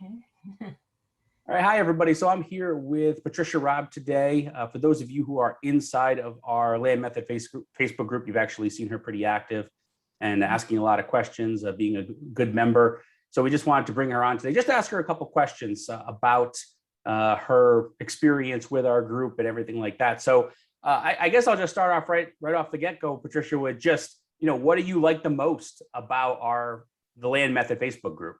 Okay. All right, hi everybody. So I'm here with Patricia Robb today. For those of you who are inside of our Land Method Facebook group, you've actually seen her pretty active and asking a lot of questions, being a good member. So we just wanted to bring her on today, just to ask her a couple questions about her experience with our group and everything like that. So I guess I'll just start off right off the get-go, Patricia, with just, what do you like the most about the Land Method Facebook group?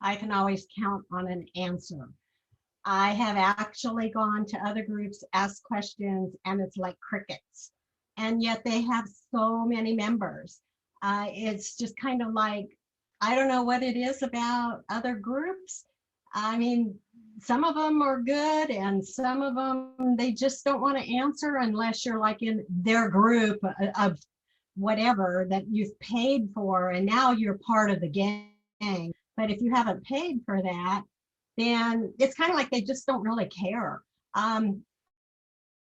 I can always count on an answer. I have actually gone to other groups, asked questions, and it's like crickets. And yet they have so many members. It's just kind of like, I don't know what it is about other groups. I mean, some of them are good and some of them, they just don't want to answer unless you're like in their group of whatever that you've paid for and now you're part of the gang. But if you haven't paid for that, then it's kind of like they just don't really care. I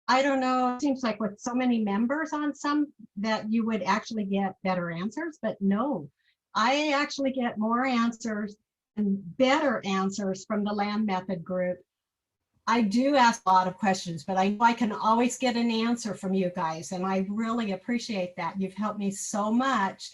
don't know, it seems like with so many members on some that you would actually get better answers, but no, I actually get more answers and better answers from the Land Method group. I do ask a lot of questions, but I know I can always get an answer from you guys, and I really appreciate that. You've helped me so much.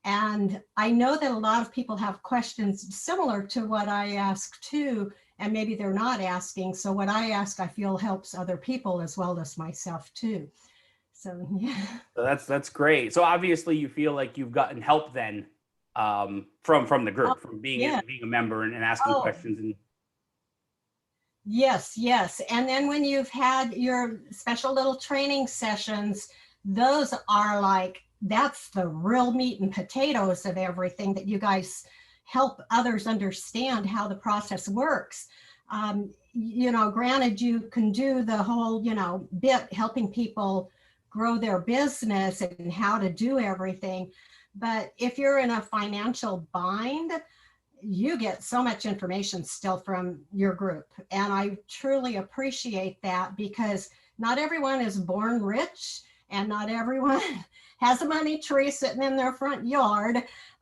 And I know that a lot of people have questions similar to what I ask too, and maybe they're not asking. So what I ask, I feel helps other people as well as myself too. So yeah. So that's great. So obviously you feel like you've gotten help then from the group, from being a member and asking questions. And yes. And then when you've had your special little training sessions, those are like, that's the real meat and potatoes of everything, that you guys help others understand how the process works. Granted, you can do the whole, bit helping people grow their business and how to do everything. But if you're in a financial bind, you get so much information still from your group. And I truly appreciate that, because not everyone is born rich and not everyone has a money tree sitting in their front yard.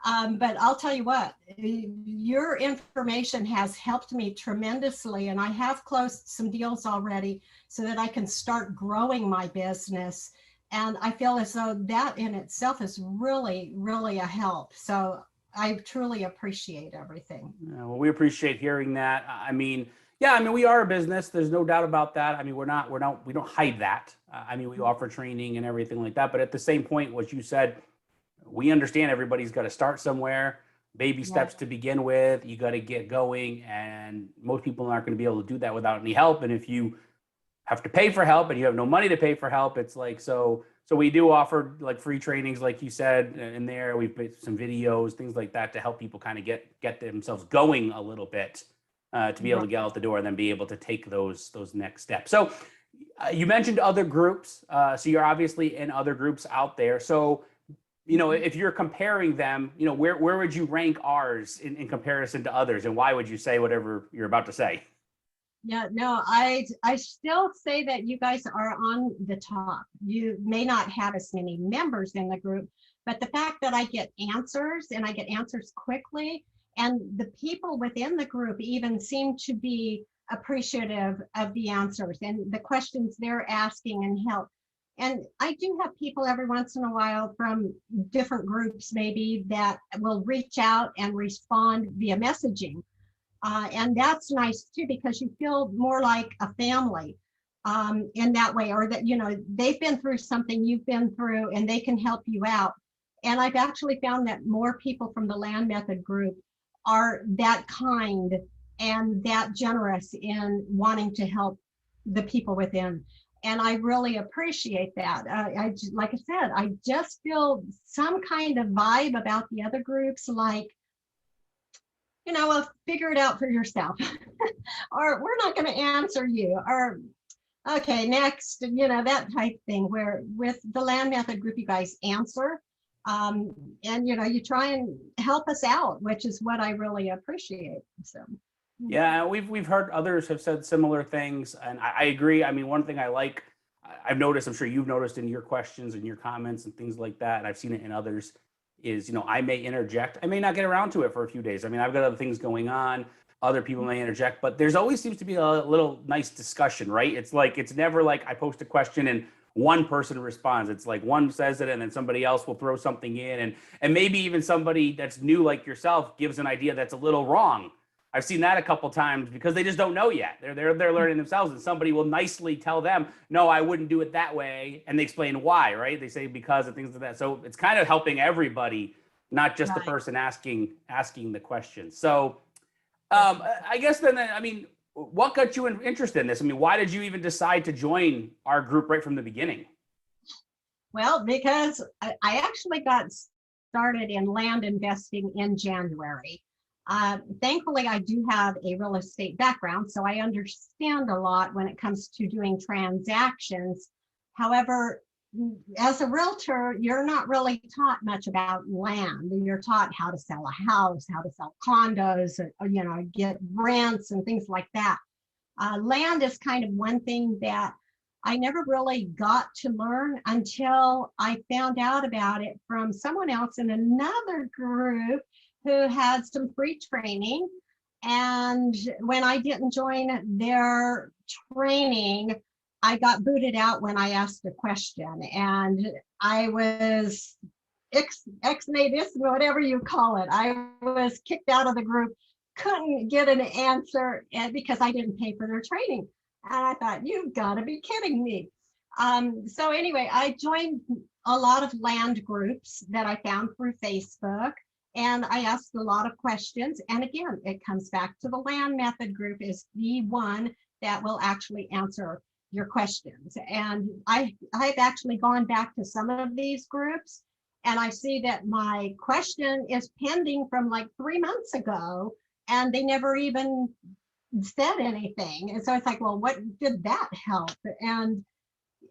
But I'll tell you what, your information has helped me tremendously, and I have closed some deals already so that I can start growing my business. And I feel as though that in itself is really, really a help. So I truly appreciate everything. Well, we appreciate hearing that. I mean, we are a business. There's no doubt about that. I mean, we don't hide that. We offer training and everything like that. But at the same point, what you said, we understand everybody's got to start somewhere, baby steps to begin with. You got to get going. And most people aren't going to be able to do that without any help. And if you have to pay for help and you have no money to pay for help, it's like, so we do offer like free trainings, like you said in there. We've put some videos, things like that, to help people kind of get themselves going a little bit, to be able to get out the door and then be able to take those next steps. So you mentioned other groups. So you're obviously in other groups out there. So, if you're comparing them, where would you rank ours in comparison to others? And why would you say whatever you're about to say? Yeah, no, I still say that you guys are on the top. You may not have as many members in the group, but the fact that I get answers and I get answers quickly, and the people within the group even seem to be appreciative of the answers and the questions they're asking and help. And I do have people every once in a while from different groups maybe that will reach out and respond via messaging. And that's nice too, because you feel more like a family in that way, or that, they've been through something you've been through and they can help you out. And I've actually found that more people from the Land Method group are that kind and that generous in wanting to help the people within. And I really appreciate that. Like I said, I just feel some kind of vibe about the other groups, like, well, figure it out for yourself. Or we're not going to answer you. Or, okay, next, that type thing, where with the Land Method group, you guys answer. And, you try and help us out, which is what I really appreciate. So. Yeah, we've heard others have said similar things. And I agree. I mean, one thing I've noticed, I'm sure you've noticed in your questions and your comments and things like that, and I've seen it in others, is, I may interject. I may not get around to it for a few days. I mean, I've got other things going on. other people may interject, but there's always seems to be a little nice discussion, right? It's like, it's never like I post a question and one person responds. It's like one says it and then somebody else will throw something in, and maybe even somebody that's new like yourself gives an idea that's a little wrong. I've seen that a couple times because they just don't know yet. They're learning themselves, and somebody will nicely tell them, "No, I wouldn't do it that way," and they explain why, right? They say because of things like that. So it's kind of helping everybody, not just the person asking the question. So I guess then, I mean, what got you interested in this? I mean, why did you even decide to join our group right from the beginning? Well, because I actually got started in land investing in January. Thankfully, I do have a real estate background, so I understand a lot when it comes to doing transactions. However, as a realtor, you're not really taught much about land. You're taught how to sell a house, how to sell condos, or, get rents and things like that. Land is kind of one thing that I never really got to learn until I found out about it from someone else in another group who had some free training. And when I didn't join their training, I got booted out when I asked a question, and I was ex-natus, whatever you call it. I was kicked out of the group, couldn't get an answer because I didn't pay for their training. And I thought, you've got to be kidding me. So anyway, I joined a lot of land groups that I found through Facebook, and I asked a lot of questions. And again, it comes back to the land method group is the one that will actually answer your questions. And I've actually gone back to some of these groups, and I see that my question is pending from like 3 months ago, and they never even said anything. And so it's like, well, what did that help? And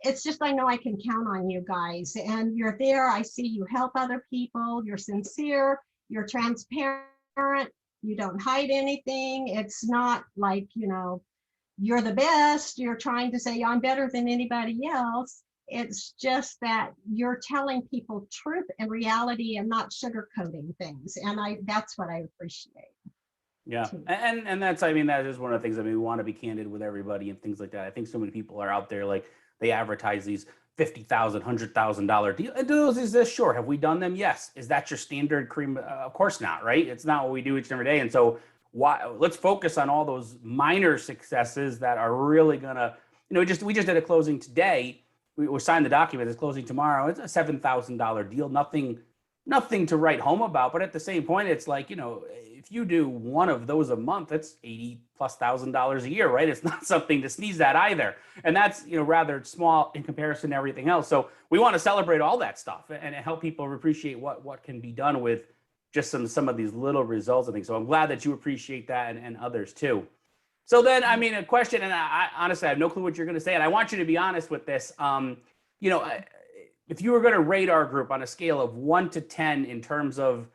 it's just, I know I can count on you guys, and you're there. I see you help other people. You're sincere, you're transparent, you don't hide anything. It's not like, you're the best. You're trying to say I'm better than anybody else. It's just that you're telling people truth and reality and not sugarcoating things. And that's what I appreciate. Yeah. And that's, I mean, that is one of the things. I mean, we want to be candid with everybody and things like that. I think so many people are out there, like they advertise these $50,000, $100,000 deals. Is this sure? Have we done them? Yes. Is that your standard cream? Of course not, right? It's not what we do each and every day. And so let's focus on all those minor successes that are really gonna, we just did a closing today. We signed the document. It's closing tomorrow. It's a $7,000 deal. Nothing to write home about. But at the same point, it's like, if you do one of those a month, that's $80,000+ a year, right? It's not something to sneeze at either. And that's, rather small in comparison to everything else. So we want to celebrate all that stuff and help people appreciate what can be done with just some of these little results, I think. So I'm glad that you appreciate that, and others too. So then, I mean, a question, and I honestly, I have no clue what you're going to say, and I want you to be honest with this. If you were going to rate our group on a scale of 1 to 10 in terms of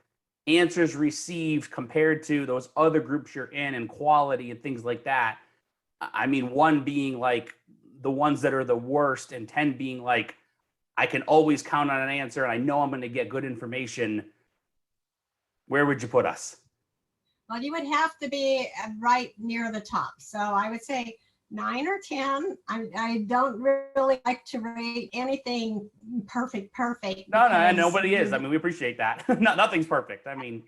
answers received compared to those other groups you're in and quality and things like that, I mean, 1 being like the ones that are the worst, and 10 being like, I can always count on an answer and I know I'm going to get good information, where would you put us? Well, you would have to be right near the top. So I would say 9 or 10. I don't really like to rate anything perfect. No, nobody is. I mean, we appreciate that. Nothing's perfect. I mean.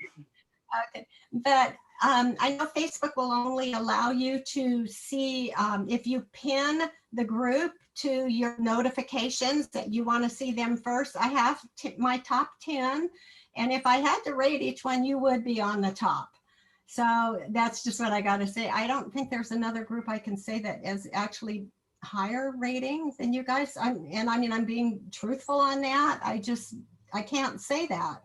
Okay. But I know Facebook will only allow you to see if you pin the group to your notifications that you want to see them first. I have my top 10. And if I had to rate each one, you would be on the top. So that's just what I got to say. I don't think there's another group I can say that is actually higher rating than you guys. I'm being truthful on that. I can't say that.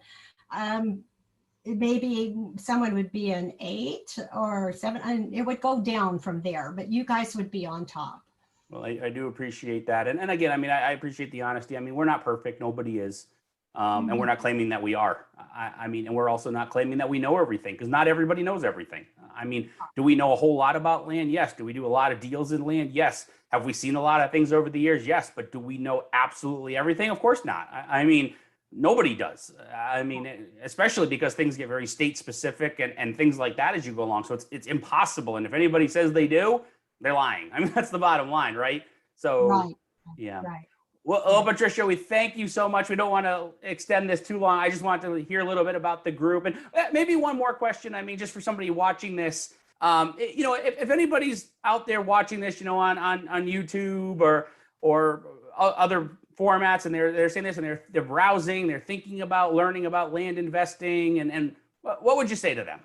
Maybe someone would be an 8 or 7, and it would go down from there, but you guys would be on top. Well, I do appreciate that. And again, I mean, I appreciate the honesty. I mean, we're not perfect. Nobody is. And we're not claiming that we are. I mean, and we're also not claiming that we know everything, because not everybody knows everything. I mean, do we know a whole lot about land? Yes. Do we do a lot of deals in land? Yes. Have we seen a lot of things over the years? Yes. But do we know absolutely everything? Of course not. I mean, nobody does. I mean, especially because things get very state specific and things like that as you go along. So it's impossible. And if anybody says they do, they're lying. I mean, that's the bottom line, right? So, Right. yeah. Right. Well, Patricia, we thank you so much. We don't want to extend this too long. I just want to hear a little bit about the group. And maybe one more question. I mean, just for somebody watching this, you know, if anybody's out there watching this, you know, on YouTube or other formats, and they're saying this, and they're browsing, they're thinking about learning about land investing, and what would you say to them?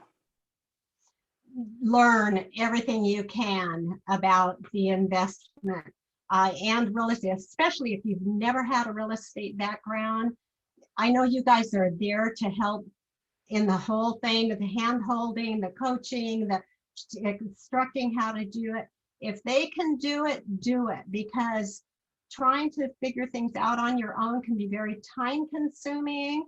Learn everything you can about the investment and real estate, especially if you've never had a real estate background. I know you guys are there to help in the whole thing, the hand holding, the coaching, the instructing how to do it. If they can do it, because trying to figure things out on your own can be very time consuming.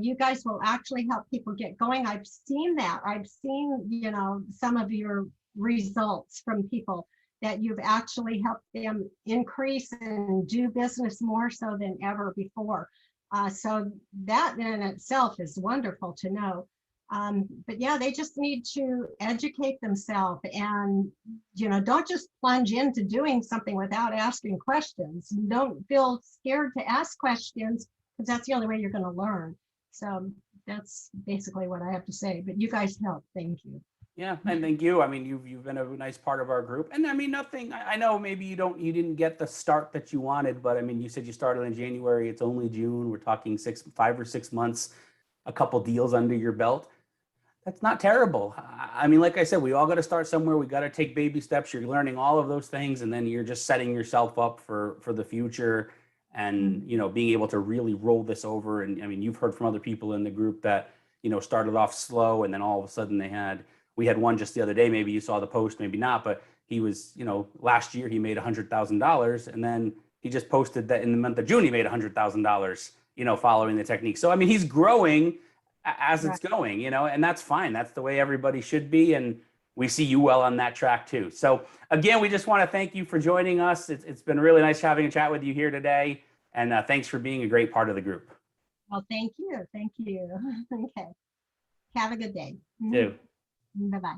You guys will actually help people get going. I've seen that. I've seen, you know, some of your results from people that you've actually helped them increase and do business more so than ever before. So that in itself is wonderful to know. But yeah, they just need to educate themselves and, you know, don't just plunge into doing something without asking questions. Don't feel scared to ask questions, because that's the only way you're going to learn. So that's basically what I have to say. But you guys help. Thank you. Yeah, and thank you. I mean, you've been a nice part of our group, and I mean, nothing. I know maybe you didn't get the start that you wanted, but I mean, you said you started in January. It's only June. We're talking 5 or 6 months, a couple deals under your belt. That's not terrible. I mean, like I said, we all got to start somewhere. We got to take baby steps. You're learning all of those things, and then you're just setting yourself up for the future, and you know, being able to really roll this over. And I mean, you've heard from other people in the group that, you know, started off slow, and then all of a sudden we had one just the other day. Maybe you saw the post, maybe not, but he was, you know, last year he made $100,000, and then he just posted that in the month of June he made $100,000, you know, following the technique. So I mean, he's growing as it's going, you know, and that's fine. That's the way everybody should be, and we see you well on that track too. So again, we just want to thank you for joining us. It's been really nice having a chat with you here today, and thanks for being a great part of the group. Well, thank you. Thank you. Okay. Have a good day. Too. Bye-bye.